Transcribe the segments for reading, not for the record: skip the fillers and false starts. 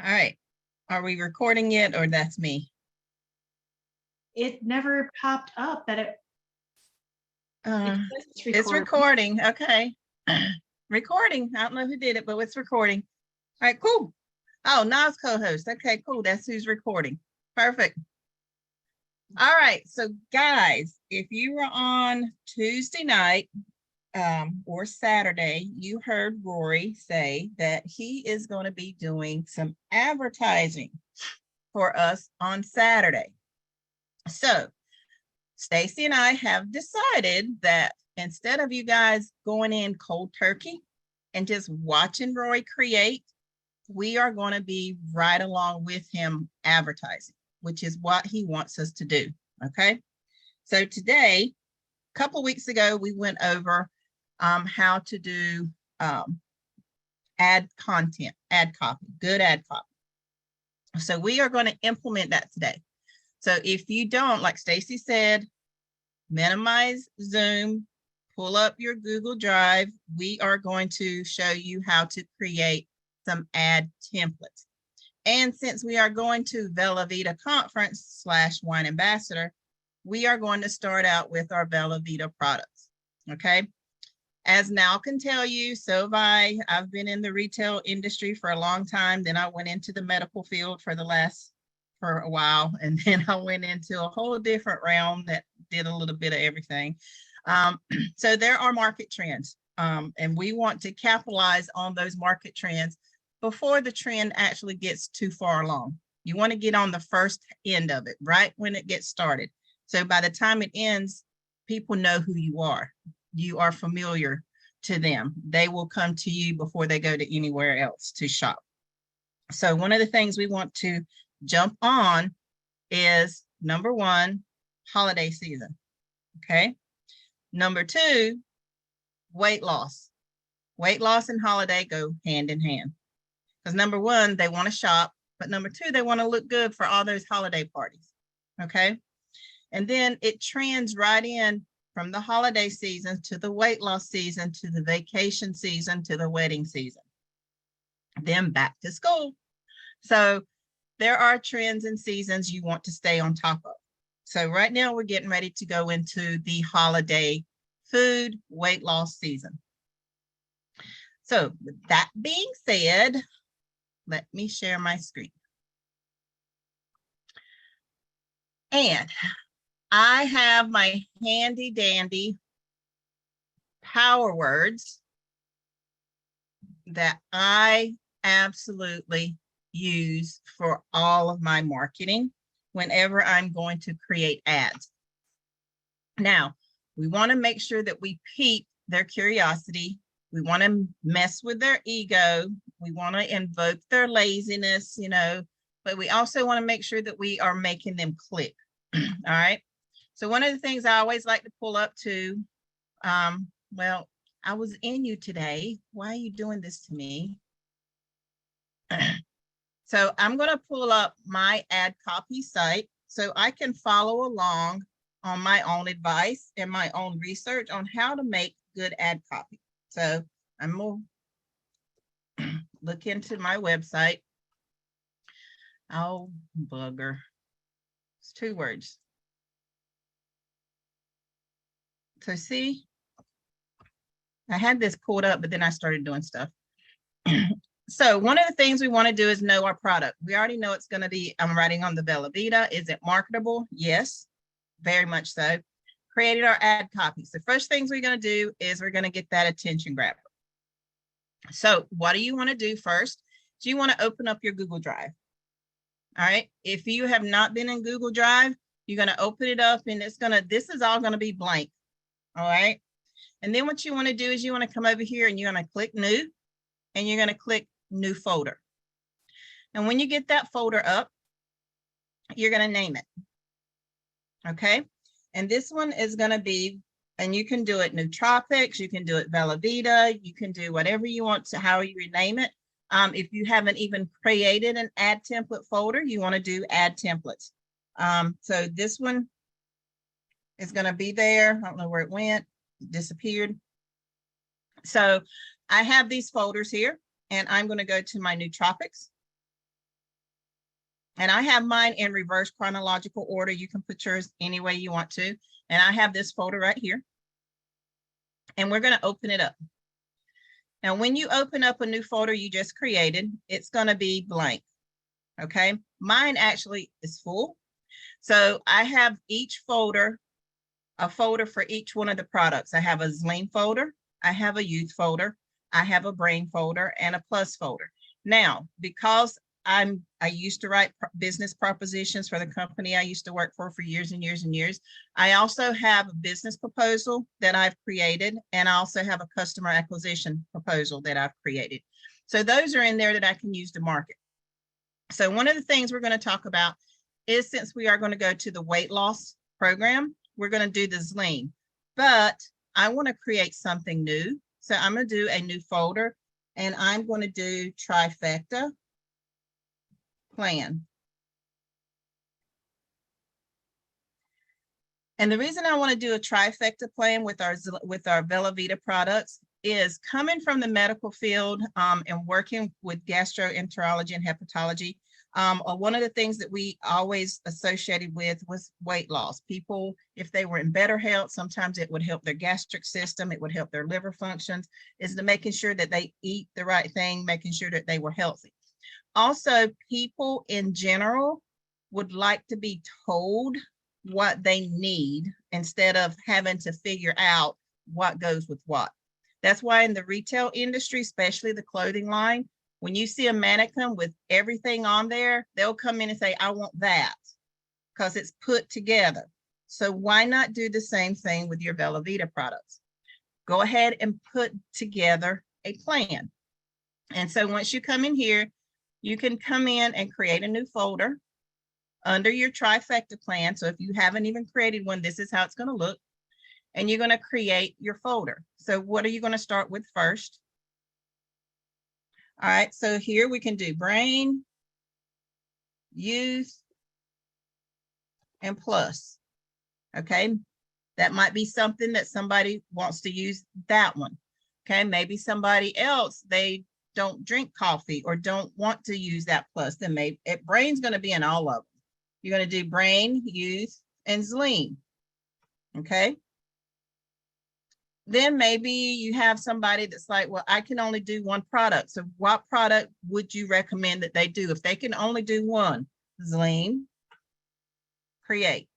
All right. Are we recording yet, or that's me? It never popped up that it it's recording. Okay. Recording. I don't know who did it, but it's recording. All right, cool. Oh, Nas co-host. Okay, cool. That's who's recording. Perfect. All right. So guys, if you were on Tuesday night or Saturday, you heard Rory say that he is going to be doing some advertising for us on Saturday. So Stacy and I have decided that instead of you guys going in cold turkey and just watching Roy create, we are going to be right along with him advertising, which is what he wants us to do. Okay. So today, a couple of weeks ago, we went over how to do ad content, ad copy, good ad copy. So we are going to implement that today. So if you don't, like Stacy said, minimize Zoom, pull up your Google Drive. We are going to show you how to create some ad templates. And since we are going to Bella Vita Conference / Wine Ambassador, we are going to start out with our Bella Vita products. Okay. As Nal can tell you, so have I. I've been in the retail industry for a long time. Then I went into the medical field for a while. And then I went into a whole different realm that did a little bit of everything. So there are market trends. And we want to capitalize on those market trends before the trend actually gets too far along. You want to get on the first end of it, right when it gets started. So by the time it ends, people know who you are. You are familiar to them. They will come to you before they go to anywhere else to shop. So one of the things we want to jump on is number one, holiday season. Okay. Number two, weight loss. Weight loss and holiday go hand in hand. Because number one, they want to shop, but number two, they want to look good for all those holiday parties. Okay. And then it trends right in from the holiday season to the weight loss season, to the vacation season, to the wedding season, then back to school. So there are trends and seasons you want to stay on top of. So right now we're getting ready to go into the holiday food weight loss season. So with that being said, let me share my screen. And I have my handy dandy power words that I absolutely use for all of my marketing whenever I'm going to create ads. Now, we want to make sure that we pique their curiosity. We want to mess with their ego. We want to invoke their laziness, but we also want to make sure that we are making them click. All right. So one of the things I always like to pull up to, well, I was in you today. Why are you doing this to me? So I'm going to pull up my ad copy site so I can follow along on my own advice and my own research on how to make good ad copy. So I'm going to look into my website. Oh, bugger. It's 2 words. So see, I had this pulled up, but then I started doing stuff. So one of the things we want to do is know our product. We already know it's going to be, I'm writing on the Bella Vita. Is it marketable? Yes, very much so. Created our ad copy. So first things we're going to do is we're going to get that attention grabber. So what do you want to do first? Do you want to open up your Google Drive? All right. If you have not been in Google Drive, you're going to open it up and this is all going to be blank. All right. And then what you want to do is you want to come over here and you're going to click new and you're going to click new folder. And when you get that folder up, you're going to name it. Okay. And this one is going to be, and you can do it Nootropics, you can do it Bella Vita, you can do whatever you want to, how you rename it. If you haven't even created an ad template folder, you want to do ad templates. So this one is going to be there. I don't know where it went. It disappeared. So I have these folders here, and I'm going to go to my Nootropics. And I have mine in reverse chronological order. You can put yours any way you want to. And I have this folder right here. And we're going to open it up. Now, when you open up a new folder you just created, it's going to be blank. Okay. Mine actually is full. So I have each folder, a folder for each one of the products. I have a Zlean folder. I have a youth folder. I have a brain folder and a plus folder. Now, because I used to write business propositions for the company I used to work for years and years and years. I also have a business proposal that I've created, and I also have a customer acquisition proposal that I've created. So those are in there that I can use to market. So one of the things we're going to talk about is, since we are going to go to the weight loss program, we're going to do the Zlean, but I want to create something new. So I'm going to do a new folder, and I'm going to do trifecta plan. And the reason I want to do a trifecta plan with our Velavita products is, coming from the medical field and working with gastroenterology and hepatology. One of the things that we always associated with was weight loss. People, if they were in better health, sometimes it would help their gastric system, it would help their liver functions, is the making sure that they eat the right thing, making sure that they were healthy. Also, people in general would like to be told what they need instead of having to figure out what goes with what. That's why in the retail industry, especially the clothing line, when you see a mannequin with everything on there, they'll come in and say, I want that, because it's put together. So why not do the same thing with your Velavita products? Go ahead and put together a plan. And so once you come in here, you can come in and create a new folder under your trifecta plan. So if you haven't even created one, this is how it's going to look. And you're going to create your folder. So what are you going to start with first? All right, so here we can do brain, youth, and plus. Okay, that might be something that somebody wants to use, that one. Okay, maybe somebody else, they don't drink coffee or don't want to use that plus, then maybe brain's going to be in all of them. You're going to do brain, youth, and Zlean. Okay. Then maybe you have somebody that's like, well, I can only do one product. So what product would you recommend that they do? If they can only do one, Zlean, create.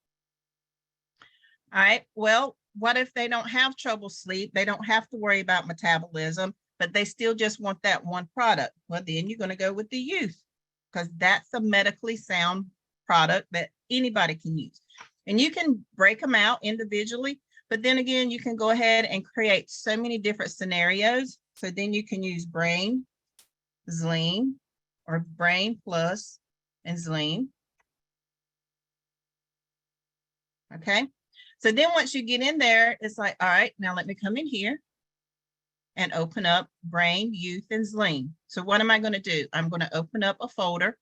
All right, well, what if they don't have trouble sleep? They don't have to worry about metabolism, but they still just want that one product. Well, then you're going to go with the youth, because that's a medically sound product that anybody can use. And you can break them out individually, but then again, you can go ahead and create so many different scenarios. So then you can use brain, Zlean, or brain plus and Zlean. Okay. So then once you get in there, it's like, all right, now let me come in here and open up brain, youth, and Zlean. So what am I going to do? I'm going to open up a folder,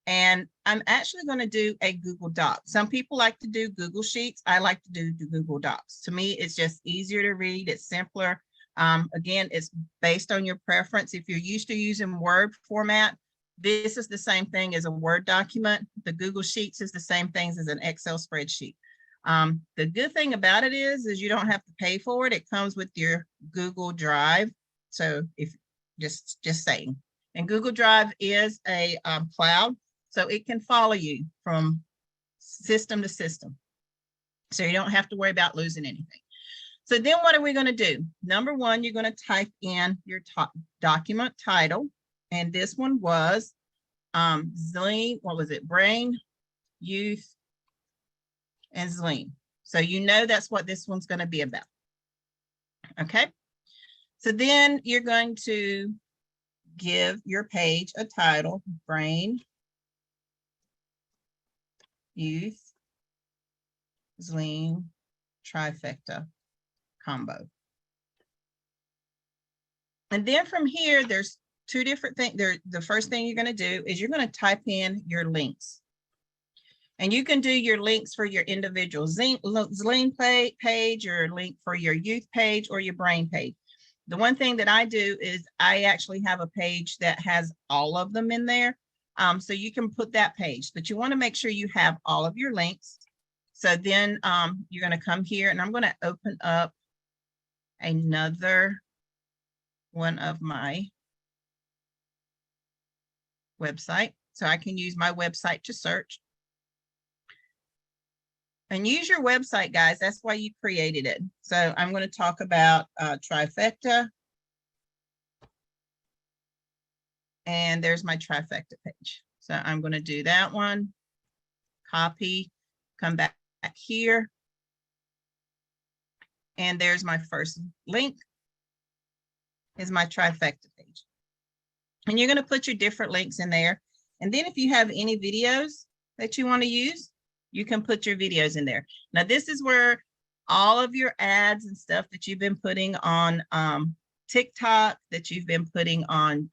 and I'm actually going to do a Google Doc. Some people like to do Google Sheets. I like to do the Google Docs. To me, it's just easier to read. It's simpler. Again, it's based on your preference. If you're used to using Word format, this is the same thing as a Word document. The Google Sheets is the same thing as an Excel spreadsheet. The good thing about it is you don't have to pay for it. It comes with your Google Drive. So if just saying, and Google Drive is a cloud, so it can follow you from system to system. So you don't have to worry about losing anything. So then what are we going to do? Number one, you're going to type in your document title. And this one was Zlean, what was it? Brain, youth, and Zlean. So you know that's what this one's going to be about. Okay. So then you're going to give your page a title, brain, youth, Zlean, trifecta combo. And then from here, there's two different things. The first thing you're going to do is you're going to type in your links. And you can do your links for your individual Zlean page, or link for your youth page, or your brain page. The one thing that I do is I actually have a page that has all of them in there. So you can put that page, but you want to make sure you have all of your links. So then you're going to come here, and I'm going to open up another one of my website. So I can use my website to search. And use your website, guys. That's why you created it. So I'm going to talk about trifecta. And there's my trifecta page. So I'm going to do that one. Copy, come back here. And there's my first link, is my trifecta page. And you're going to put your different links in there. And then if you have any videos that you want to use, you can put your videos in there. Now, this is where all of your ads and stuff that you've been putting on TikTok, that you've been putting on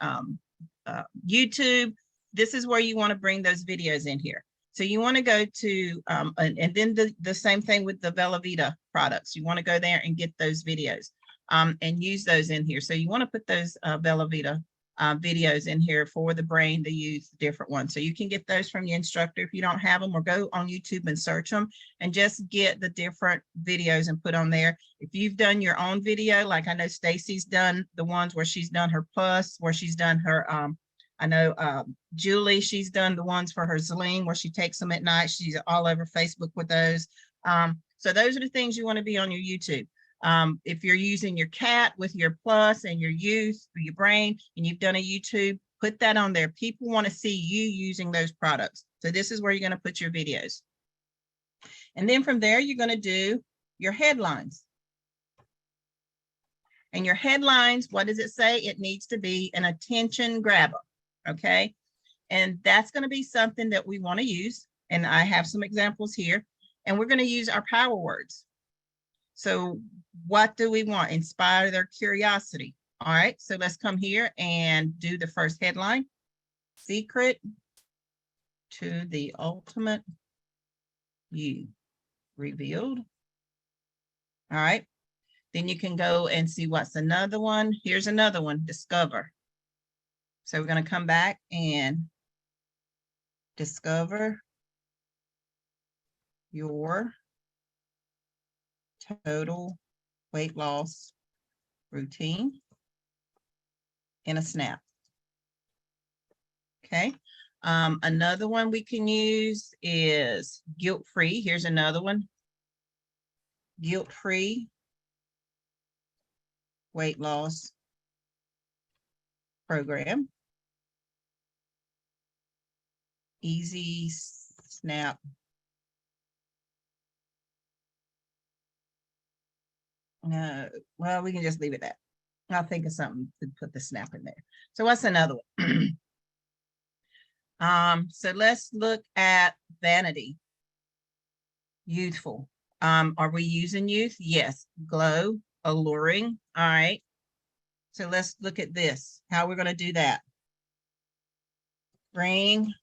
YouTube, this is where you want to bring those videos in here. So you want to go to, and then the same thing with the Bella Vita products. You want to go there and get those videos and use those in here. So you want to put those Bella Vita videos in here for the brain to use different ones. So you can get those from your instructor if you don't have them, or go on YouTube and search them and just get the different videos and put on there. If you've done your own video, like I know Stacy's done the ones where she's done her plus, where she's done her, I know Julie, she's done the ones for her Zling where she takes them at night. She's all over Facebook with those. So those are the things you want to be on your YouTube. If you're using your cat with your plus and your youth for your brain, and you've done a YouTube, put that on there. People want to see you using those products. So this is where you're going to put your videos. And then from there, you're going to do your headlines. And your headlines, what does it say? It needs to be an attention grabber. Okay. And that's going to be something that we want to use. And I have some examples here. And we're going to use our power words. So what do we want? Inspire their curiosity. All right. So let's come here and do the first headline. Secret to the ultimate you revealed. All right. Then you can go and see what's another one. Here's another one, discover. So we're going to come back and discover your total weight loss routine in a snap. Okay. Another one we can use is guilt-free. Here's another one. Guilt-free weight loss program. Easy snap. No, well, we can just leave it at that. I'll think of something to put the snap in there. So what's another one? So let's look at vanity. Youthful. Are we using youth? Yes. Glow, alluring. All right. So let's look at this. How we're going to do that. Bring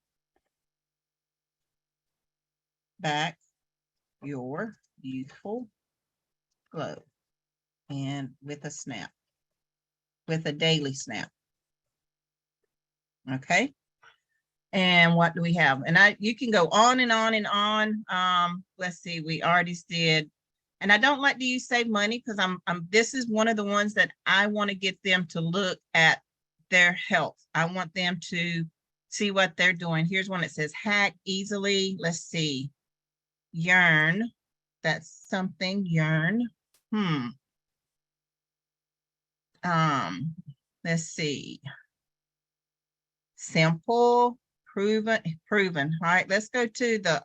back your youthful glow. And with a snap, with a daily snap. Okay. And what do we have? And you can go on and on and on. Let's see, we already did. And I don't like to use save money because this is one of the ones that I want to get them to look at their health. I want them to see what they're doing. Here's one that says hack easily. Let's see. Yearn. That's something, yearn. Let's see. Simple, proven. All right, let's go to the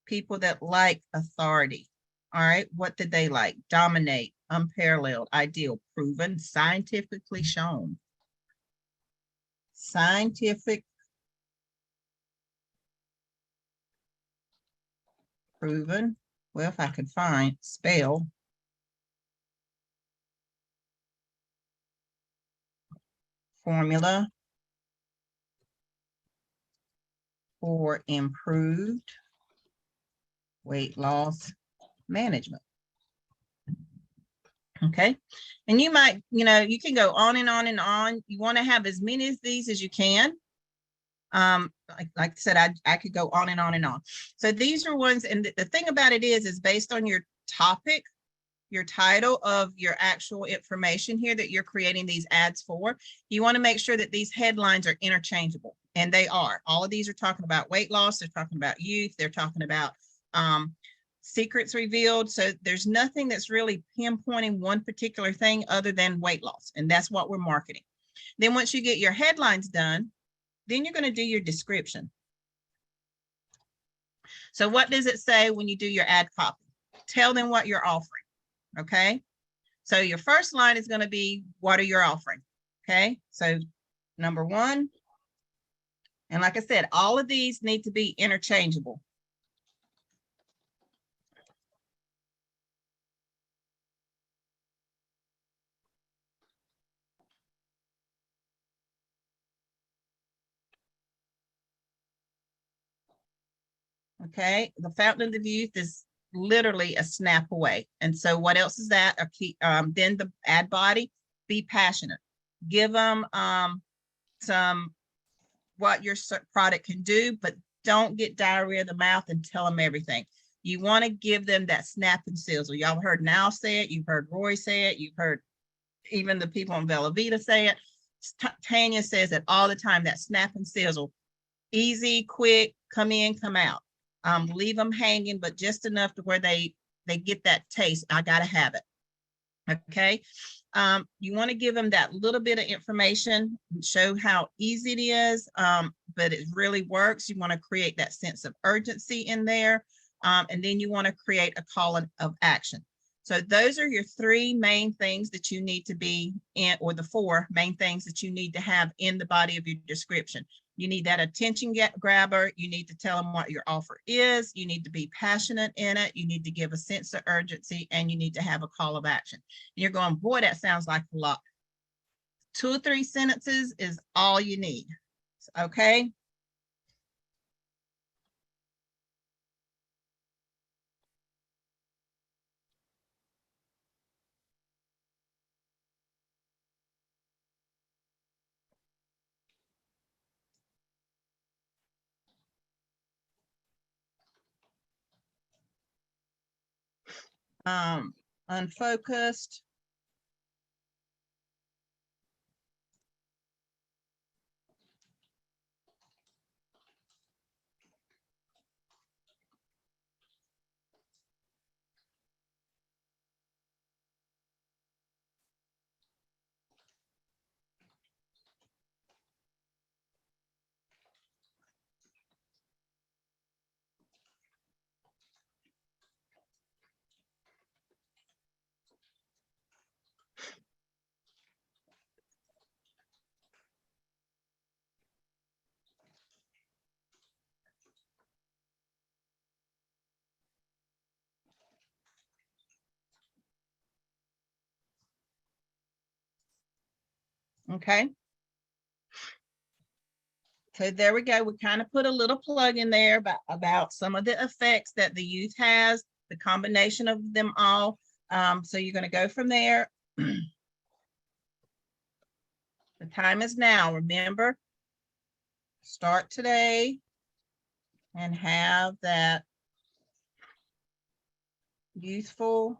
people that like authority. All right, what did they like? Dominate, unparalleled, ideal, proven, scientifically shown. Scientific, proven. Well, if I could find, spell. Formula for improved weight loss management. Okay. And you might, you can go on and on and on. You want to have as many of these as you can. Like I said, I could go on and on and on. So these are ones, and the thing about it is based on your topic, your title of your actual information here that you're creating these ads for, you want to make sure that these headlines are interchangeable, and they are. All of these are talking about weight loss, they're talking about youth, they're talking about secrets revealed. So there's nothing that's really pinpointing one particular thing other than weight loss, and that's what we're marketing. Then once you get your headlines done, then you're going to do your description. So what does it say when you do your ad copy? Tell them what you're offering. Okay. So your first line is going to be, what are you offering? Okay. So number one, and like I said, all of these need to be interchangeable. Okay. The fountain of youth is literally a snap away. And so what else is that? Then the ad body, be passionate. Give them some what your product can do, but don't get diarrhea of the mouth and tell them everything. You want to give them that snap and sizzle. Y'all heard Now say it. You've heard Rory say it. You've heard even the people on Bella Vita say it. Tanya says it all the time, that snap and sizzle. Easy, quick, come in, come out. Leave them hanging, but just enough to where they get that taste. I got to have it. Okay. You want to give them that little bit of information and show how easy it is, but it really works. You want to create that sense of urgency in there. And then you want to create a call of action. So those are your three main things that you need to be in, or the four main things that you need to have in the body of your description. You need that attention grabber. You need to tell them what your offer is. You need to be passionate in it. You need to give a sense of urgency, and you need to have a call of action. And you're going, boy, that sounds like a lot. 2 or 3 sentences is all you need. Okay. Unfocused. Okay. So there we go. We kind of put a little plug in there about some of the effects that the youth has, the combination of them all. So you're going to go from there. The time is now. Remember, start today and have that youthful,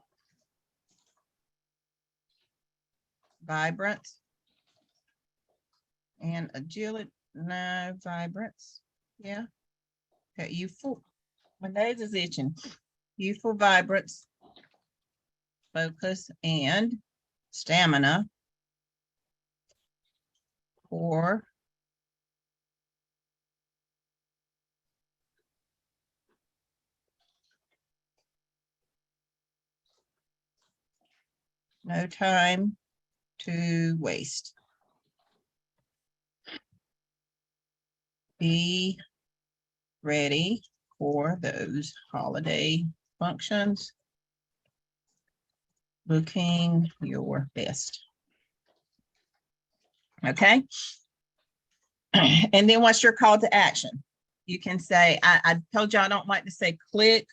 vibrant, and agility. No, vibrance. Yeah. Okay, youthful. My nose is itching. Youthful vibrance, focus, and stamina for no time to waste. Be ready for those holiday functions. Looking your best. Okay. And then what's your call to action? You can say, I told you I don't like to say click.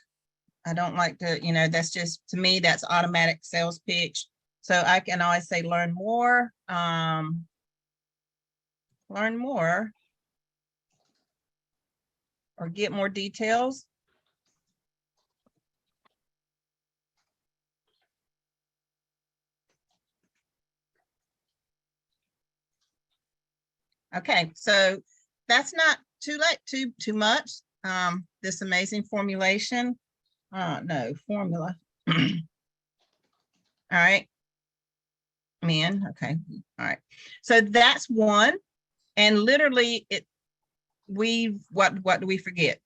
I don't like to, that's just, to me, that's automatic sales pitch. So I can always say learn more. Learn more or get more details? Okay, so that's not too late, too much. This amazing formulation. No, formula. All right. Men, okay. All right. So that's one. And literally what do we forget?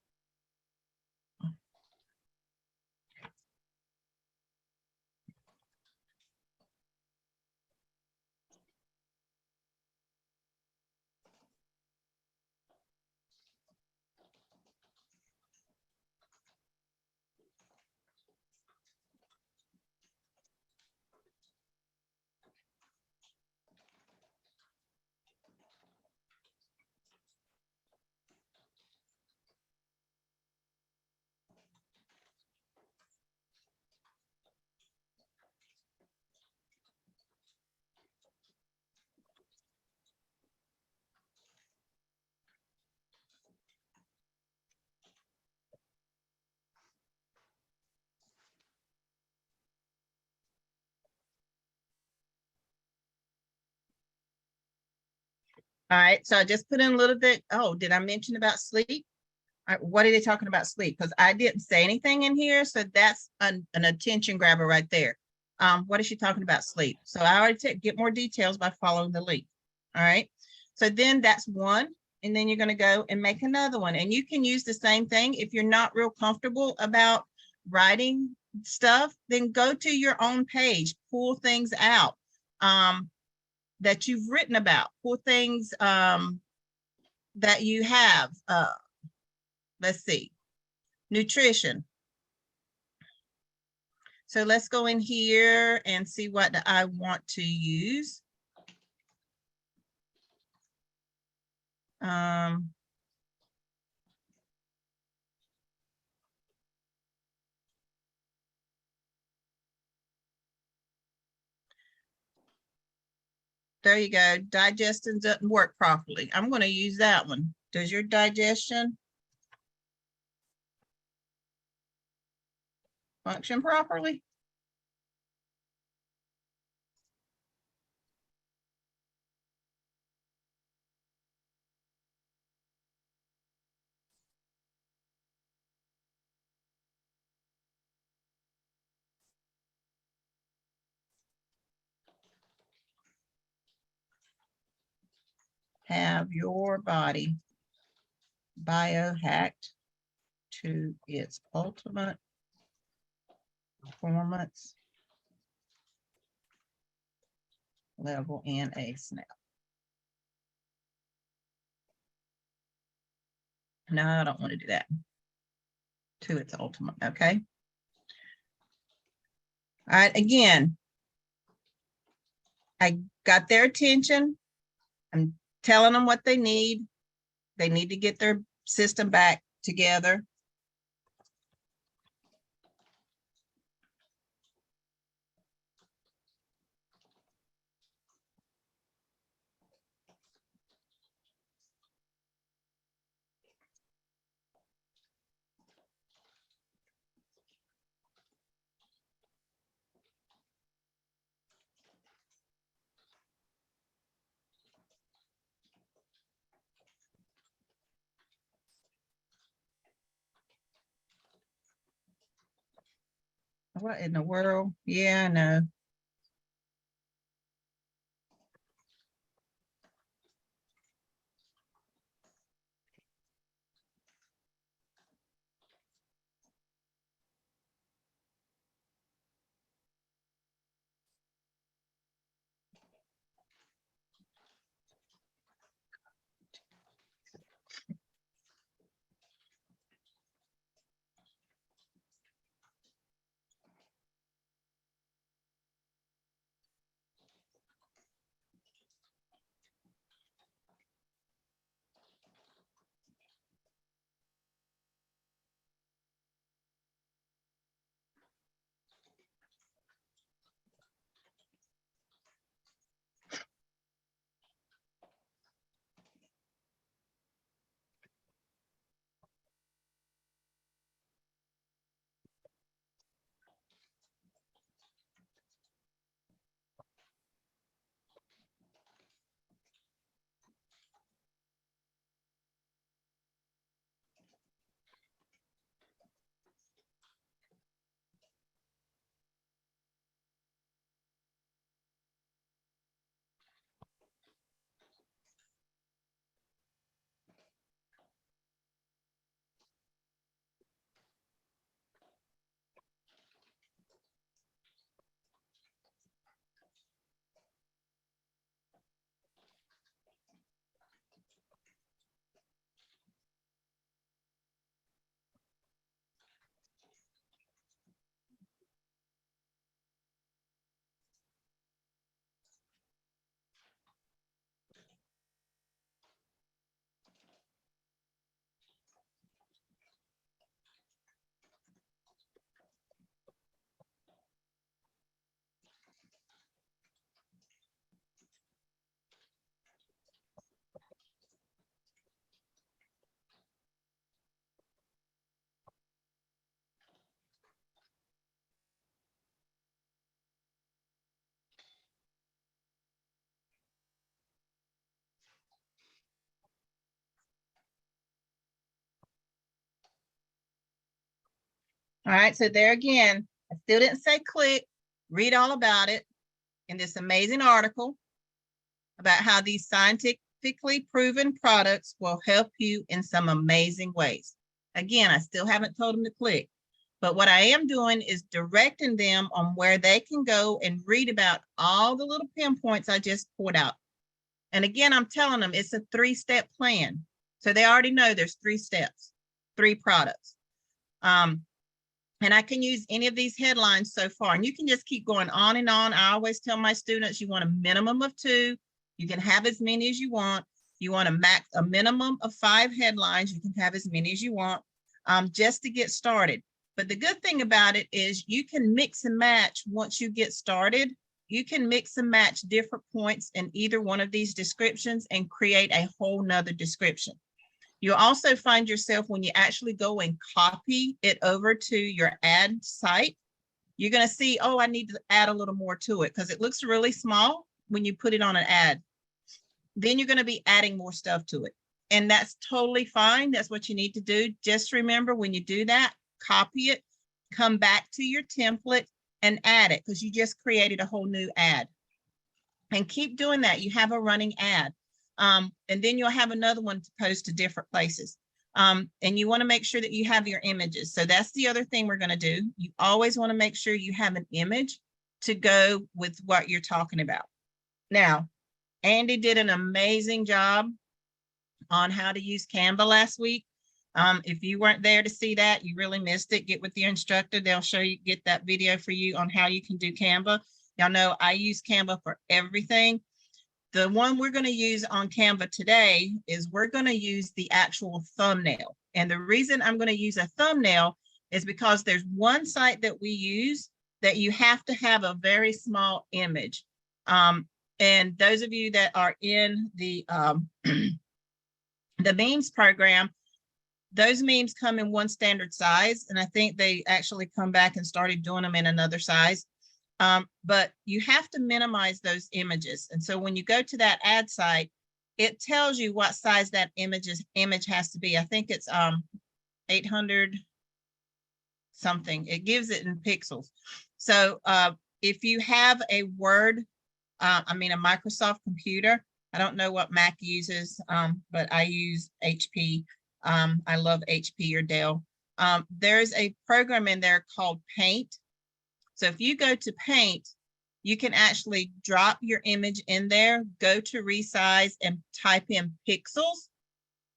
All right, so I just put in a little bit. Oh, did I mention about sleep? What are they talking about sleep? Because I didn't say anything in here, so that's an attention grabber right there. What is she talking about sleep? So I already get more details by following the link. All right, so then that's one, and then you're going to go and make another one, and you can use the same thing. If you're not real comfortable about writing stuff, then go to your own page, pull things out that you've written about, pull things that you have. Let's see, nutrition. So let's go in here and see what I want to use. There you go. Digestion doesn't work properly. I'm going to use that one. Does your digestion function properly? Have your body biohacked to its ultimate performance level in a snap. No, I don't want to do that. To its ultimate, okay? All right, again, I got their attention. I'm telling them what they need. They need to get their system back together. What in the world? Yeah, I know. All right, so there again, I still didn't say click. Read all about it in this amazing article about how these scientifically proven products will help you in some amazing ways. Again, I still haven't told them to click, but what I am doing is directing them on where they can go and read about all the little pinpoints I just poured out. And again, I'm telling them it's a 3-step plan. So they already know there's 3 steps, 3 products. And I can use any of these headlines so far, and you can just keep going on and on. I always tell my students, you want a minimum of 2. You can have as many as you want. You want a minimum of 5 headlines. You can have as many as you want, just to get started. But the good thing about it is you can mix and match once you get started. You can mix and match different points in either one of these descriptions and create a whole nother description. You'll also find yourself when you actually go and copy it over to your ad site, you're going to see, oh, I need to add a little more to it because it looks really small when you put it on an ad. Then you're going to be adding more stuff to it. And that's totally fine. That's what you need to do. Just remember when you do that, copy it, come back to your template and add it because you just created a whole new ad. And keep doing that. You have a running ad. And then you'll have another one to post to different places. And you want to make sure that you have your images. So that's the other thing we're going to do. You always want to make sure you have an image to go with what you're talking about. Now, Andy did an amazing job on how to use Canva last week. If you weren't there to see that, you really missed it. Get with your instructor. They'll show you, get that video for you on how you can do Canva. Y'all know I use Canva for everything. The one we're going to use on Canva today is we're going to use the actual thumbnail. And the reason I'm going to use a thumbnail is because there's one site that we use that you have to have a very small image. And those of you that are in the memes program, those memes come in one standard size. And I think they actually come back and started doing them in another size. But you have to minimize those images. And so when you go to that ad site, it tells you what size that image has to be. I think it's 800 something. It gives it in pixels. So if you have a Word, a Microsoft computer, I don't know what Mac uses, but I use HP. I love HP or Dell. There's a program in there called Paint. So if you go to Paint, you can actually drop your image in there, go to resize and type in pixels.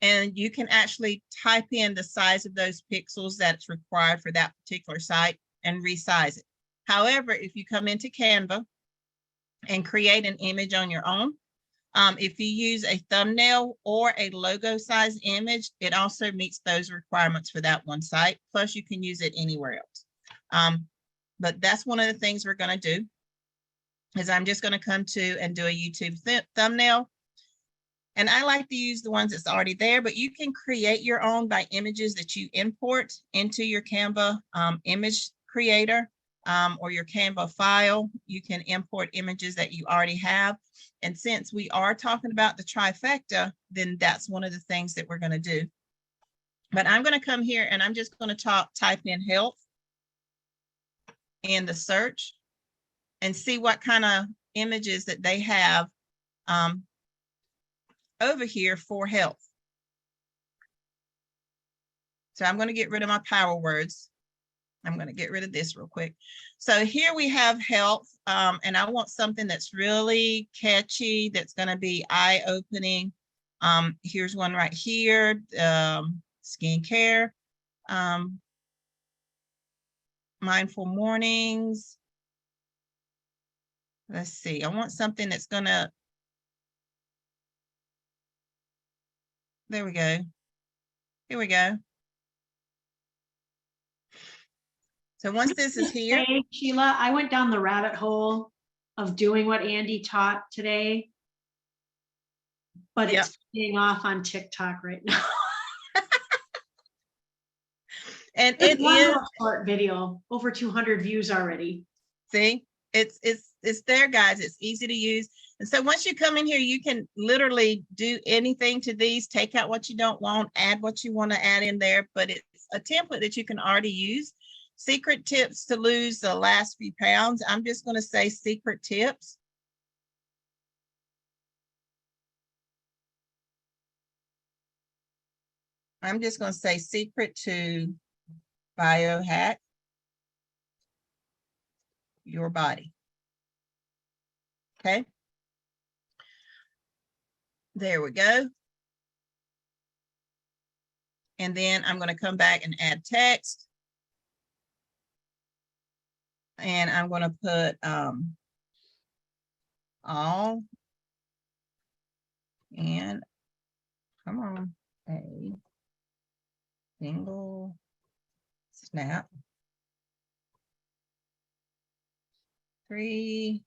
And you can actually type in the size of those pixels that's required for that particular site and resize it. However, if you come into Canva and create an image on your own, if you use a thumbnail or a logo size image, it also meets those requirements for that one site. Plus you can use it anywhere else. But that's one of the things we're going to do is I'm just going to come to and do a YouTube thumbnail. And I like to use the ones that's already there, but you can create your own by images that you import into your Canva image creator or your Canva file. You can import images that you already have. And since we are talking about the trifecta, then that's one of the things that we're going to do. But I'm going to come here and I'm just going to type in health in the search and see what kind of images that they have over here for health. So I'm going to get rid of my power words. I'm going to get rid of this real quick. So here we have health, and I want something that's really catchy, that's going to be eye-opening. Here's one right here, skincare. Mindful mornings. Let's see. I want something that's gonna. There we go. Here we go. So once this is here. Hey, Sheila, I went down the rabbit hole of doing what Andy taught today, but it's paying off on TikTok right now. And it is a short video, over 200 views already. See, it's there, guys. It's easy to use. And so once you come in here, you can literally do anything to these, take out what you don't want, add what you want to add in there, but it's a template that you can already use. secret tips to lose the last few pounds. I'm just going to say secret tips. I'm just going to say secret to biohack your body. Okay. There we go. And then I'm going to come back and add text. And I'm going to put all and come on, a single snap 3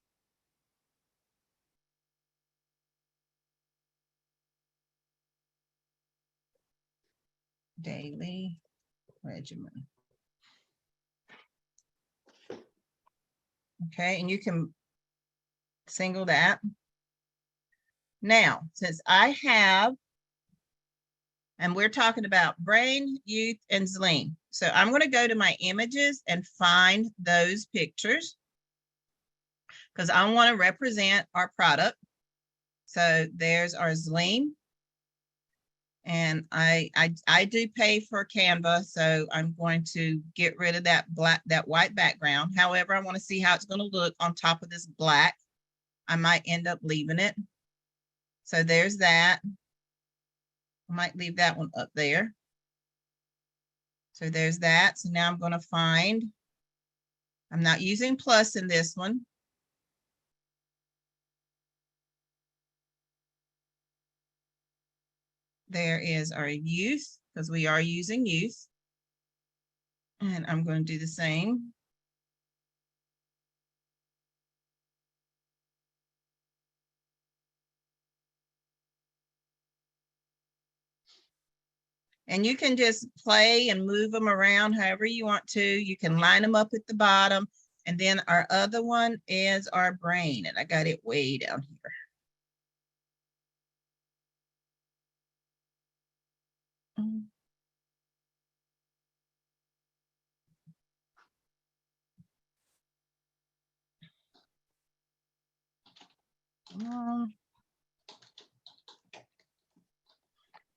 daily regimen. Okay, and you can single that. Now, since I have, and we're talking about brain, youth, and Zlean. So I'm going to go to my images and find those pictures because I want to represent our product. So there's our Zlean. And I do pay for Canva, so I'm going to get rid of that white background. However, I want to see how it's going to look on top of this black. I might end up leaving it. So there's that. I might leave that one up there. So there's that. So now I'm going to find, I'm not using plus in this one. There is our youth, because we are using youth. And I'm going to do the same. And you can just play and move them around however you want to. You can line them up at the bottom. And then our other one is our brain. And I got it way down here.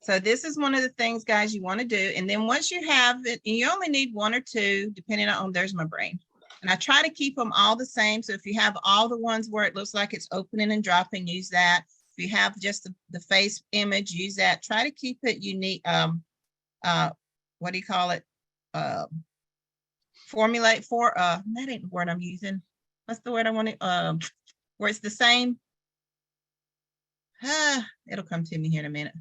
So this is one of the things, guys, you want to do. And then once you have it, and you only need 1 or 2, depending on, there's my brain. And I try to keep them all the same. So if you have all the ones where it looks like it's opening and dropping, use that. If you have just the face image, use that. Try to keep it unique. What do you call it? Formulate for, that ain't the word I'm using. What's the word I want to, where it's the same? It'll come to me here in a minute.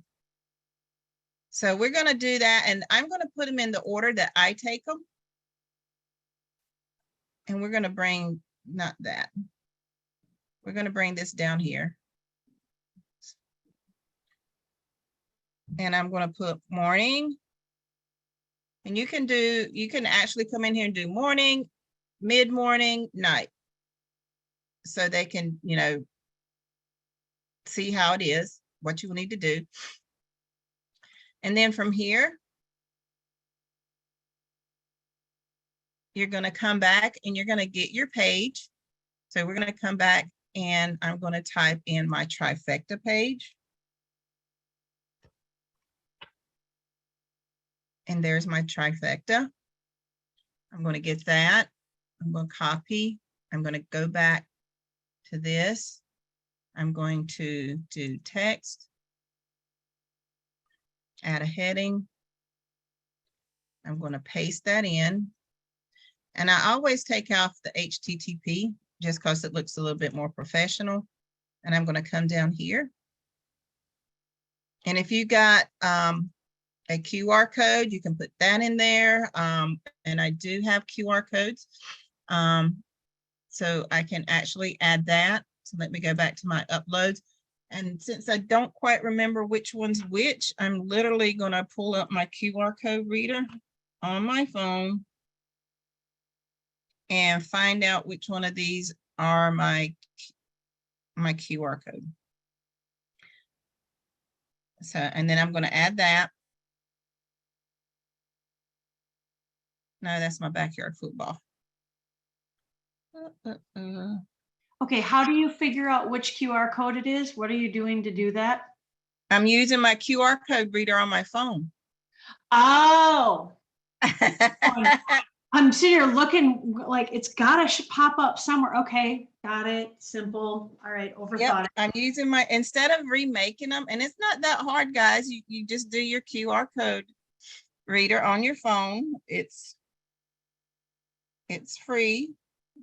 So we're going to do that, and I'm going to put them in the order that I take them. And we're going to bring, not that. We're going to bring this down here. And I'm going to put morning. And you can actually come in here and do morning, mid-morning, night. So they can, see how it is, what you will need to do. And then from here, you're going to come back and you're going to get your page. So we're going to come back and I'm going to type in my trifecta page. And there's my trifecta. I'm going to get that. I'm going to copy. I'm going to go back to this. I'm going to do text. Add a heading. I'm going to paste that in. And I always take off the HTTP just because it looks a little bit more professional. And I'm going to come down here. And if you got a QR code, you can put that in there. And I do have QR codes. So I can actually add that. So let me go back to my uploads. And since I don't quite remember which one's which, I'm literally going to pull up my QR code reader on my phone and find out which one of these are my QR code. So, and then I'm going to add that. No, that's my backyard football. Okay, how do you figure out which QR code it is? What are you doing to do that? I'm using my QR code reader on my phone. Oh, I'm sitting here looking like it's gotta pop up somewhere. Okay, got it. Simple. All right, overthought Yep, it. I'm using my, instead of remaking them, and it's not that hard, guys. You just do your QR code reader on your phone. It's free.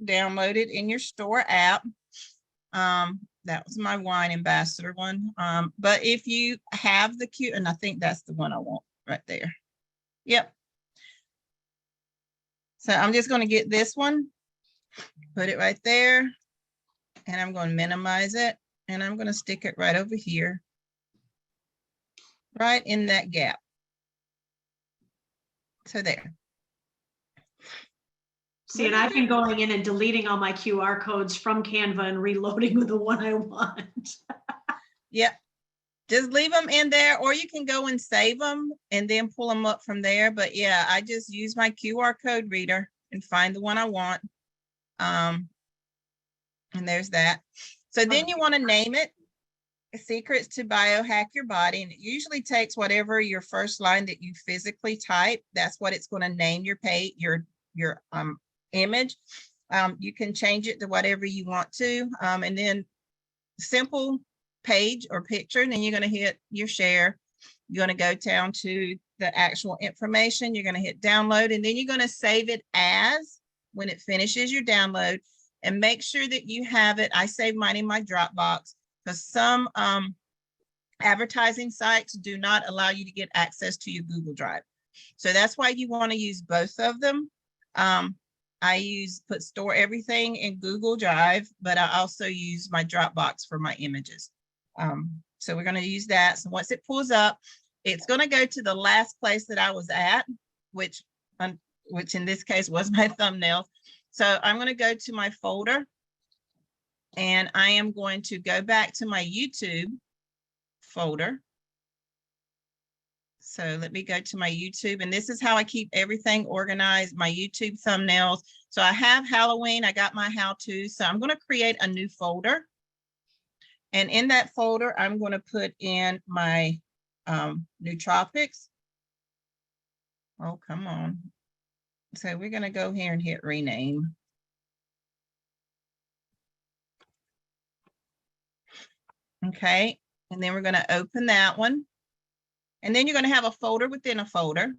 Download it in your store app. That was my wine ambassador one. But if you have the Q, and I think that's the one I want right there. Yep. So I'm just going to get this one, put it right there, and I'm going to minimize it, and I'm going to stick it right over here, right in that gap. So there. See, and I've been going in and deleting all my QR codes from Canva and reloading with the one I want. Yep. Just leave them in there, or you can go and save them and then pull them up from there. But yeah, I just use my QR code reader and find the one I want. And there's that. So then you want to name it Secrets to Biohack Your Body. And it usually takes whatever your first line that you physically type. That's what it's going to name your page, your image. You can change it to whatever you want to. And then simple page or picture, and then you're going to hit your share. You're going to go down to the actual information. You're going to hit download, and then you're going to save it as when it finishes your download, and make sure that you have it. I save mine in my Dropbox because some advertising sites do not allow you to get access to your Google Drive. So that's why you want to use both of them. I store everything in Google Drive, but I also use my Dropbox for my images. So we're going to use that. So once it pulls up, it's going to go to the last place that I was at, which in this case was my thumbnails. So I'm going to go to my folder, and I am going to go back to my YouTube folder. So let me go to my YouTube, and this is how I keep everything organized, my YouTube thumbnails. So I have Halloween, I got my how-to. So I'm going to create a new folder. And in that folder, I'm going to put in my nootropics. Oh, come on. So we're going to go here and hit rename. Okay, and then we're going to open that one. And then you're going to have a folder within a folder.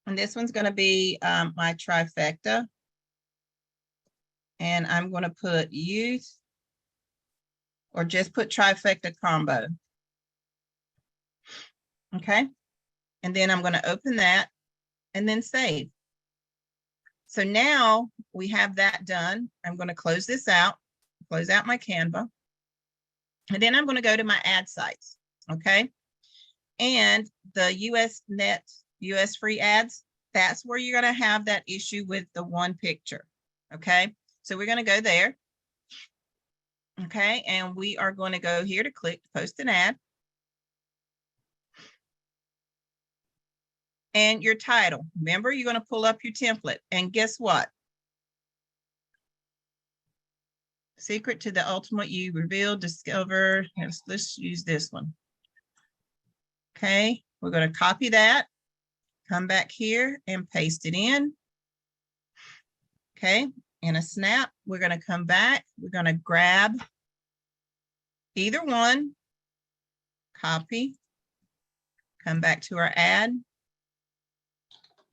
And this one's going to be my trifecta. And I'm going to put youth, or just put trifecta combo. Okay. And then I'm going to open that and then save. So now we have that done. I'm going to close this out, close out my Canva. And then I'm going to go to my ad sites. Okay. And the US free ads, that's where you're going to have that issue with the one picture. Okay. So we're going to go there. Okay. And we are going to go here to click post an ad. And your title. Remember, you're going to pull up your template. And guess what? Secret to the ultimate you, reveal, discover. Let's use this one. Okay, we're going to copy that, come back here and paste it in. Okay, in a snap, we're going to come back. We're going to grab either one, copy, come back to our ad,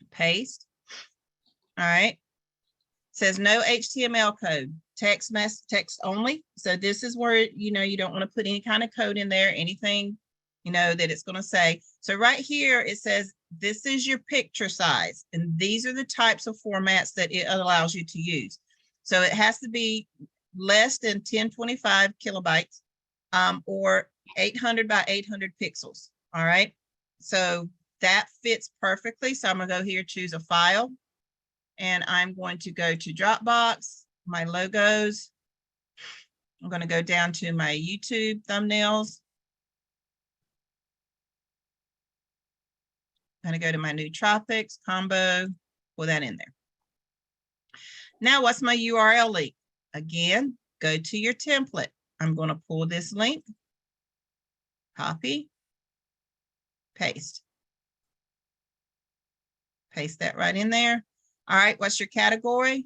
paste. All right, it says no HTML code, text only. So this is where, you don't want to put any kind of code in there, anything, that it's going to say. So right here, it says, this is your picture size. And these are the types of formats that it allows you to use. So it has to be less than 1025 kilobytes or 800 by 800 pixels. All right. So that fits perfectly. So I'm going to go here, choose a file. And I'm going to go to Dropbox, my logos. I'm going to go down to my YouTube thumbnails. I'm going to go to my new tropics combo, pull that in there. Now, what's my URL link? Again, go to your template. I'm going to pull this link, copy, paste. Paste that right in there. All right, what's your category?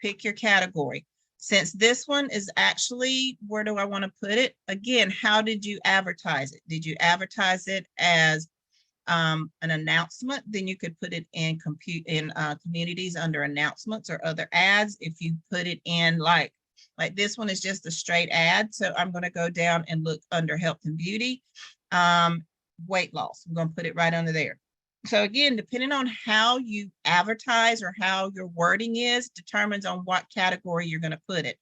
Pick your category. Since this one is actually, where do I want to put it? Again, how did you advertise it? Did you advertise it as an announcement? Then you could put it in communities under announcements or other ads. If you put it in like this one is just a straight ad. So I'm going to go down and look under health and beauty, weight loss. I'm going to put it right under there. So again, depending on how you advertise or how your wording is, determines on what category you're going to put it.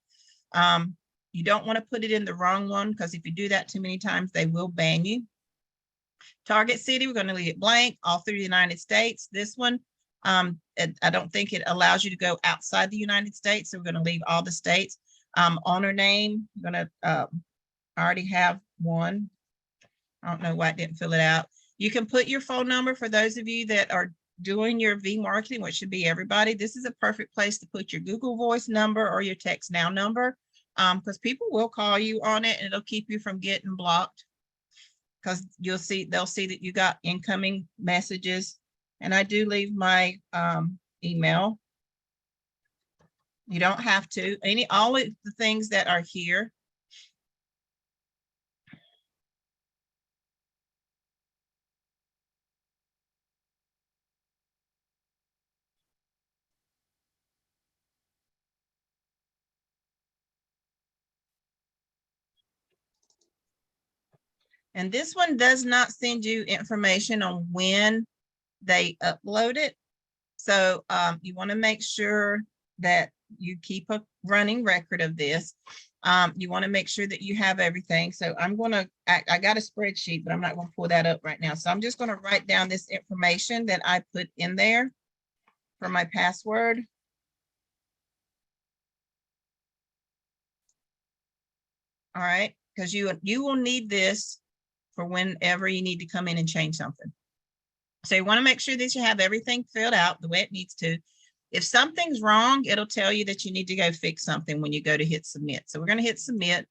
You don't want to put it in the wrong one, because if you do that too many times, they will ban you. Target city, we're going to leave it blank, all through the United States. This one, I don't think it allows you to go outside the United States, so we're going to leave all the states. Owner name, I'm going to already have one. I don't know why I didn't fill it out. You can put your phone number for those of you that are doing your V marketing, which should be everybody. This is a perfect place to put your Google Voice number or your Text Now number, because people will call you on it and it'll keep you from getting blocked, because they'll see that you got incoming messages. And I do leave my email. You don't have to. All of the things that are here. And this one does not send you information on when they upload it. So you want to make sure that you keep a running record of this. You want to make sure that you have everything. So I'm going to, I got a spreadsheet, but I'm not going to pull that up right now. So I'm just going to write down this information that I put in there for my password. All right, because you will need this for whenever you need to come in and change something. So you want to make sure that you have everything filled out the way it needs to. If something's wrong, it'll tell you that you need to go fix something when you go to hit submit. So we're going to hit submit.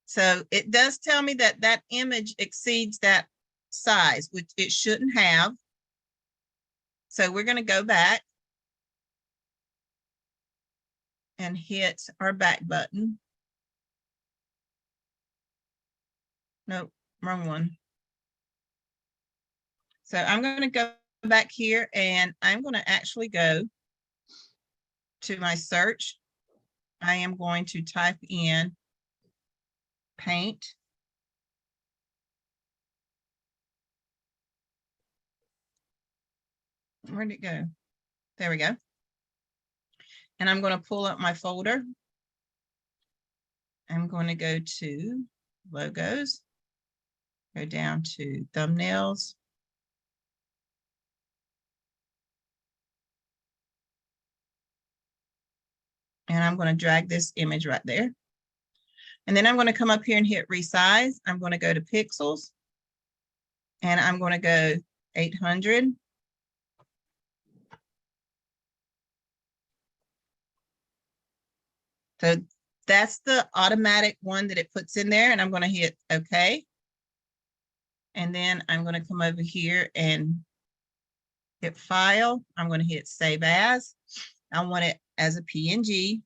So it does tell me that that image exceeds that size, which it shouldn't have. So we're going to go back and hit our back button. Nope, wrong one. So I'm going to go back here and I'm going to actually go to my search. I am going to type in paint. Where'd it go? There we go. And I'm going to pull up my folder. I'm going to go to logos, go down to thumbnails. And I'm going to drag this image right there. And then I'm going to come up here and hit resize. I'm going to go to pixels. And I'm going to go 800. So that's the automatic one that it puts in there. And I'm going to hit OK. And then I'm going to come over here and hit File. I'm going to hit Save As. I want it as a PNG.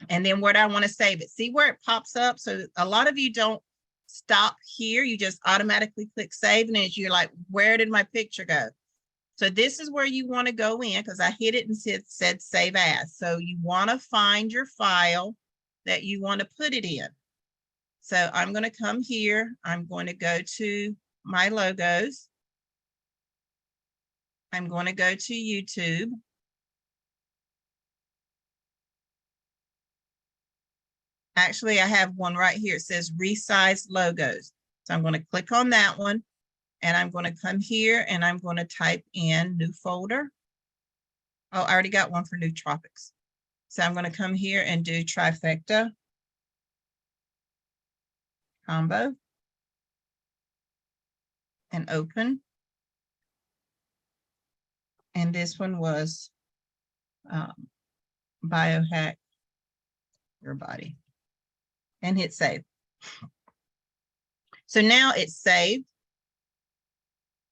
And then where do I want to save it? See where it pops up? So a lot of you don't stop here. You just automatically click Save. And then you're like, where did my picture go? So this is where you want to go in, because I hit it and said Save As. So you want to find your file that you want to put it in. So I'm going to come here. I'm going to go to my logos. I'm going to go to YouTube. Actually, I have one right here. It says Resize Logos. So I'm going to click on that one. And I'm going to come here and I'm going to type in new folder. Oh, I already got one for new tropics. So I'm going to come here and do trifecta. combo, and open. And this one was biohack your body, and hit save. So now it's saved.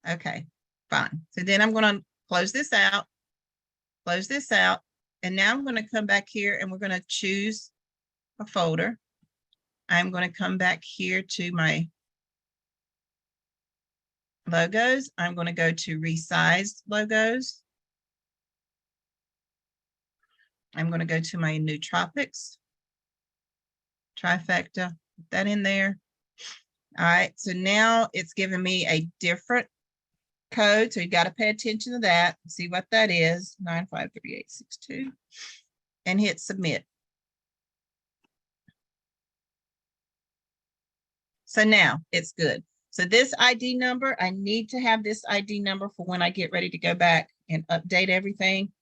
Okay, fine. So then I'm going to close this out, and now I'm going to come back here and we're going to choose a folder. I'm going to come back here to my logos. I'm going to go to resized logos. I'm going to go to my nootropics, trifecta, put that in there. All right, so now it's giving me a different code. So you got to pay attention to that, see what that is, 953862, and hit submit. So now it's good. So this ID number, I need to have this ID number for when I get ready to go back and update everything.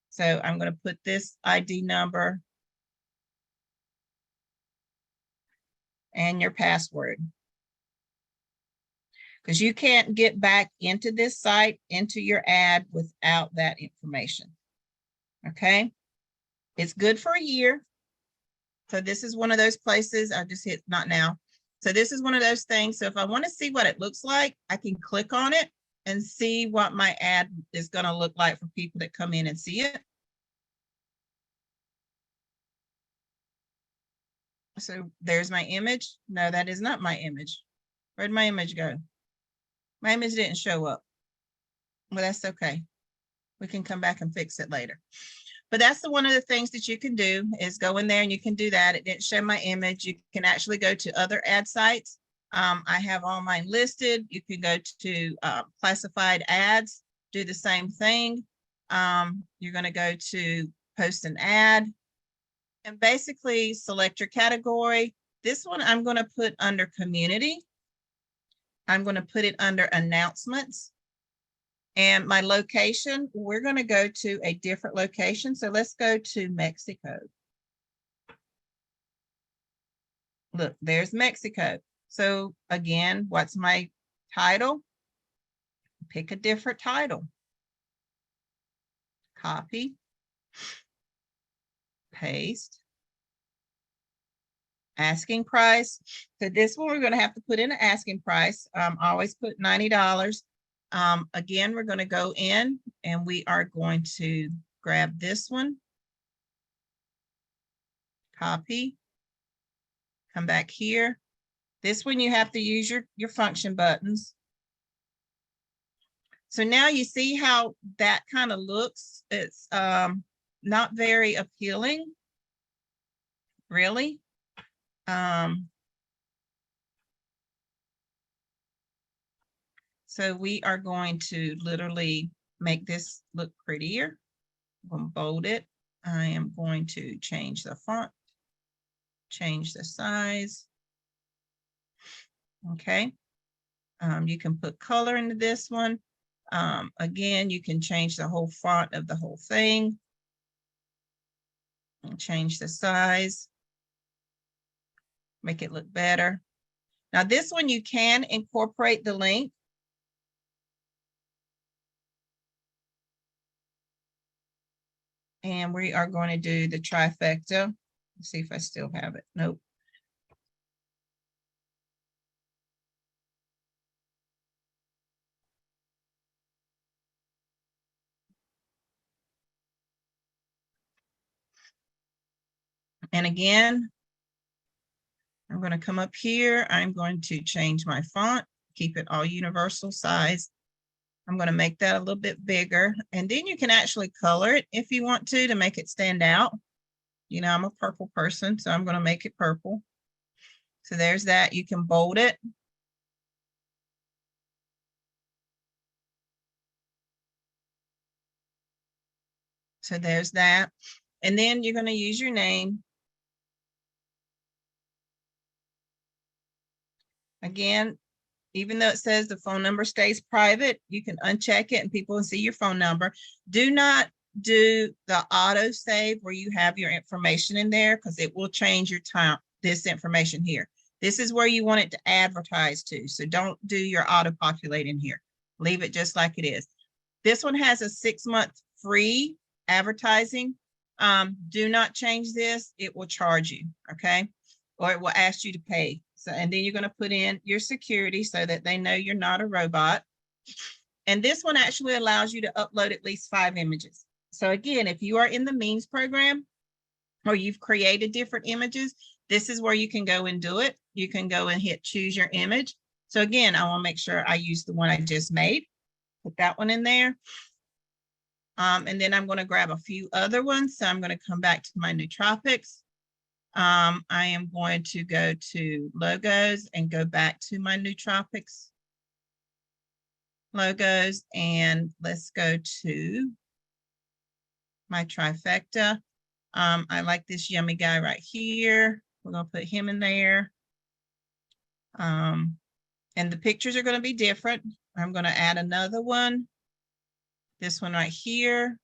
So I'm going to put this ID number and your password, because you can't get back into this site, into your ad without that information. Okay. It's good for a year. So this is one of those places. I just hit not now. So this is one of those things. So if I want to see what it looks like, I can click on it and see what my ad is going to look like for people that come in and see it. So there's my image. No, that is not my image. Where'd my image go? My image didn't show up. Well, that's okay. We can come back and fix it later. But that's one of the things that you can do is go in there and you can do that. It didn't show my image. You can actually go to other ad sites. I have all mine listed. You can go to classified ads, do the same thing. You're going to go to post an ad and basically select your category. This one I'm going to put under community. I'm going to put it under announcements. And my location, we're going to go to a different location. So let's go to Mexico. Look, there's Mexico. So again, what's my title? Pick a different title. Copy. Paste. Asking price. So this one, we're going to have to put in an asking price. Always put $90. Again, we're going to go in and we are going to grab this one. Copy. Come back here. This one, you have to use your function buttons. So now you see how that kind of looks. It's not very appealing, really. So we are going to literally make this look prettier. I'm going to bold it. I am going to change the font, change the size. Okay. You can put color into this one. Again, you can change the whole font of the whole thing. And change the size. Make it look better. Now this one, you can incorporate the link. And we are going to do the trifecta. Let's see if I still have it. Nope. And again, I'm going to come up here. I'm going to change my font, keep it all universal size. I'm going to make that a little bit bigger. And then you can actually color it if you want to make it stand out. You know, I'm a purple person, so I'm going to make it purple. So there's that. You can bold it. So there's that. And then you're going to use your name. Again, even though it says the phone number stays private, you can uncheck it and people will see your phone number. Do not do the auto save where you have your information in there because it will change your time, this information here. This is where you want it to advertise to. So don't do your auto-populate in here. Leave it just like it is. This one has a 6-month free advertising. Do not change this. It will charge you, okay? Or it will ask you to pay. So, and then you're going to put in your security so that they know you're not a robot. And this one actually allows you to upload at least 5 images. So again, if you are in the memes program or you've created different images, this is where you can go and do it. You can go and hit choose your image. So again, I want to make sure I use the one I just made. Put that one in there. And then I'm going to grab a few other ones. So I'm going to come back to my nootropics. I am going to go to logos and go back to my nootropics logos. And let's go to my trifecta. I like this yummy guy right here. We're going to put him in there. And the pictures are going to be different. I'm going to add another one. This one right here.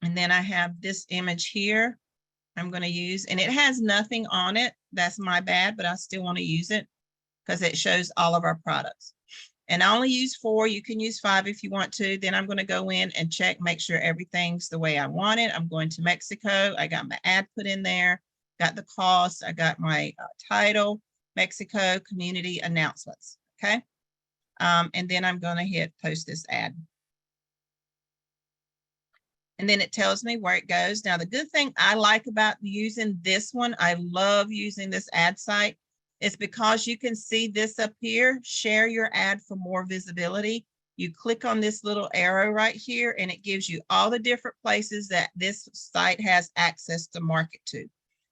And then I have this image here I'm going to use, and it has nothing on it. That's my bad, but I still want to use it because it shows all of our products. And I only use 4. You can use 5 if you want to. Then I'm going to go in and check, make sure everything's the way I want it. I'm going to Mexico. I got my ad put in there, got the cost. I got my title, Mexico community announcements. Okay. And then I'm going to hit post this ad. And then it tells me where it goes. Now, the good thing I like about using this one, I love using this ad site, is because you can see this up here, share your ad for more visibility. You click on this little arrow right here, and it gives you all the different places that this site has access to market to.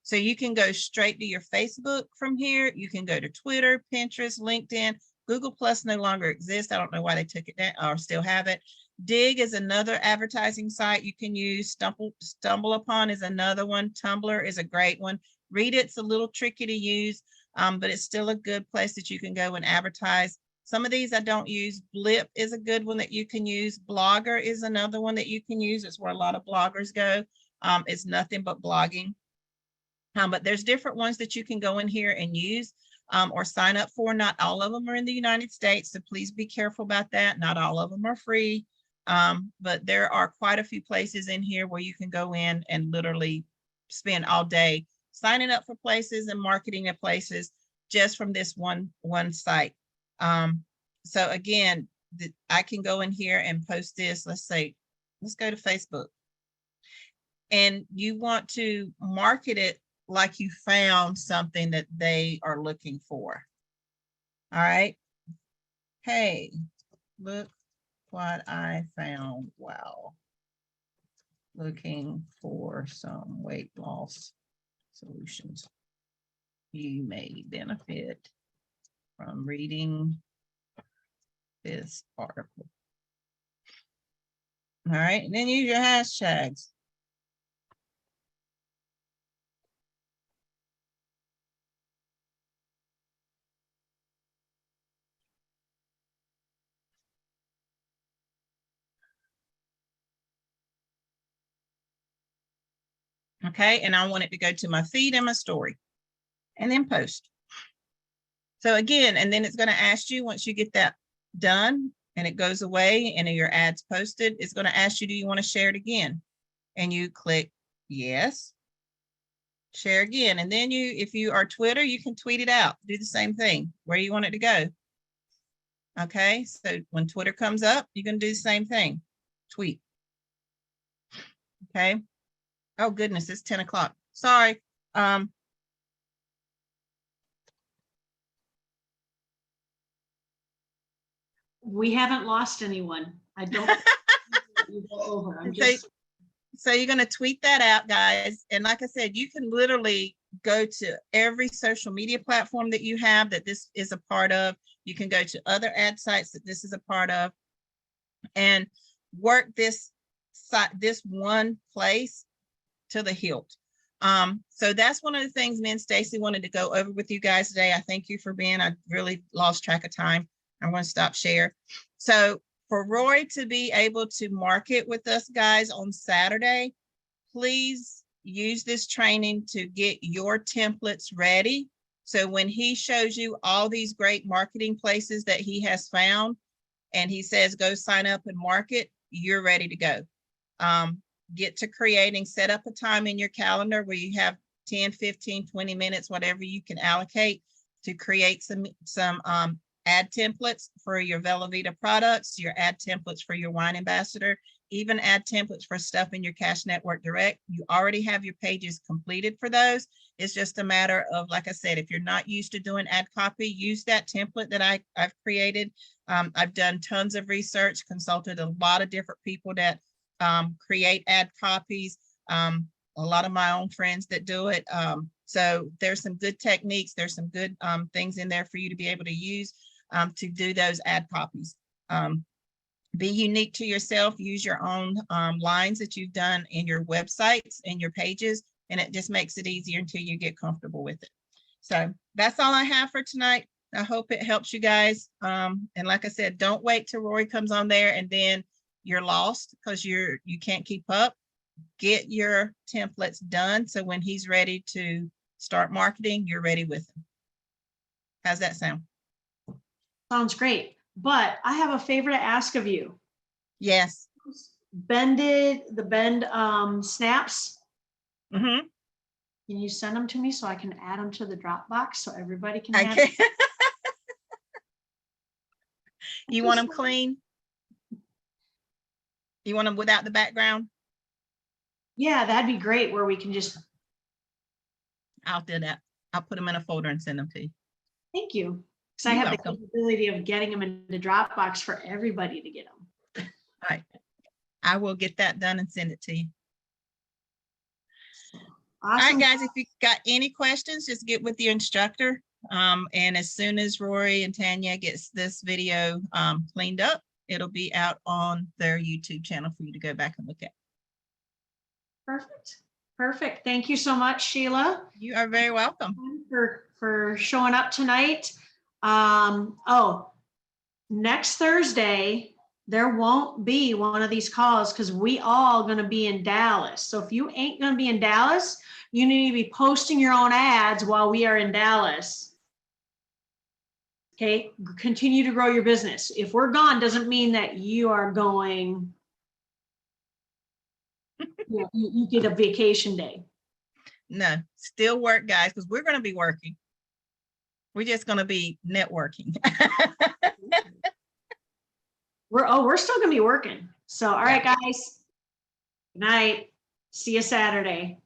So you can go straight to your Facebook from here. You can go to Twitter, Pinterest, LinkedIn. Google Plus no longer exists. I don't know why they took it down or still have it. Dig is another advertising site you can use. Stumble Upon is another one. Tumblr is a great one. Read It's a little tricky to use, but it's still a good place that you can go and advertise. Some of these I don't use. Blip is a good one that you can use. Blogger is another one that you can use. It's where a lot of bloggers go. It's nothing but blogging. But there's different ones that you can go in here and use or sign up for. Not all of them are in the United States, so please be careful about that. Not all of them are free. But there are quite a few places in here where you can go in and literally spend all day signing up for places and marketing at places just from this one site. So again, I can go in here and post this. Let's say, let's go to Facebook. And you want to market it like you found something that they are looking for. All right. Hey, look what I found. Wow. Looking for some weight loss solutions. You may benefit from reading this article. All right, and then use your hashtags. Okay, and I want it to go to my feed and my story and then post. So again, and then it's going to ask you, once you get that done and it goes away and your ad's posted, it's going to ask you, do you want to share it again? And you click yes, share again. And then you, if you are Twitter, you can tweet it out, do the same thing, where you want it to go. Okay, so when Twitter comes up, you can do the same thing, tweet. Okay. Oh goodness, it's 10 o'clock. Sorry. We haven't lost anyone. I don't. You go over. I'm just. So you're going to tweet that out, guys. And like I said, you can literally go to every social media platform that you have that this is a part of. You can go to other ad sites that this is a part of and work this site, this one place to the hilt. So that's one of the things me and Stacy wanted to go over with you guys today. I thank you for being, I really lost track of time. I'm going to stop share. So for Rory to be able to market with us guys on Saturday, please use this training to get your templates ready. So when he shows you all these great marketing places that he has found, and he says, go sign up and market, you're ready to go. Get to creating, set up a time in your calendar where you have 10, 15, 20 minutes, whatever you can allocate to create some ad templates for your Velveeta products, your ad templates for your wine ambassador, even ad templates for stuff in your Cash Network Direct. You already have your pages completed for those. It's just a matter of, like I said, if you're not used to doing ad copy, use that template that I've created. I've done tons of research, consulted a lot of different people that create ad copies, a lot of my own friends that do it. So there's some good techniques. There's some good things in there for you to be able to use to do those ad copies. Be unique to yourself. Use your own lines that you've done in your websites and your pages, and it just makes it easier until you get comfortable with it. So that's all I have for tonight. I hope it helps you guys. And like I said, don't wait till Rory comes on there and then you're lost because you can't keep up. Get your templates done so when he's ready to start marketing, you're ready with him. How's that sound? Sounds great. But I have a favor to ask of you. Yes. The bend snaps. Mm-hmm. Can you send them to me so I can add them to the Dropbox so everybody can I have can. You want them clean? You want them without the background? Yeah, that'd be great where we can just. I'll do that. I'll put them in a folder and send them to you. Thank you. Because I have the capability of getting them into Dropbox for everybody to get them. All right. I will get that done and send it to you. Awesome. All right, guys, if you got any questions, just get with your instructor. And as soon as Rory and Tanya gets this video cleaned up, it'll be out on their YouTube channel for you to go back and look at. Perfect. Perfect. Thank you so much, Sheila. You are very welcome. For showing up tonight. Next Thursday, there won't be one of these calls because we all going to be in Dallas. So if you ain't going to be in Dallas, you need to be posting your own ads while we are in Dallas. Okay, continue to grow your business. If we're gone, doesn't mean that you are going. You get a vacation day. No, still work, guys, because we're going to be working. We're just going to be networking. We're still going to be working. So, all right, guys. Good night. See you Saturday.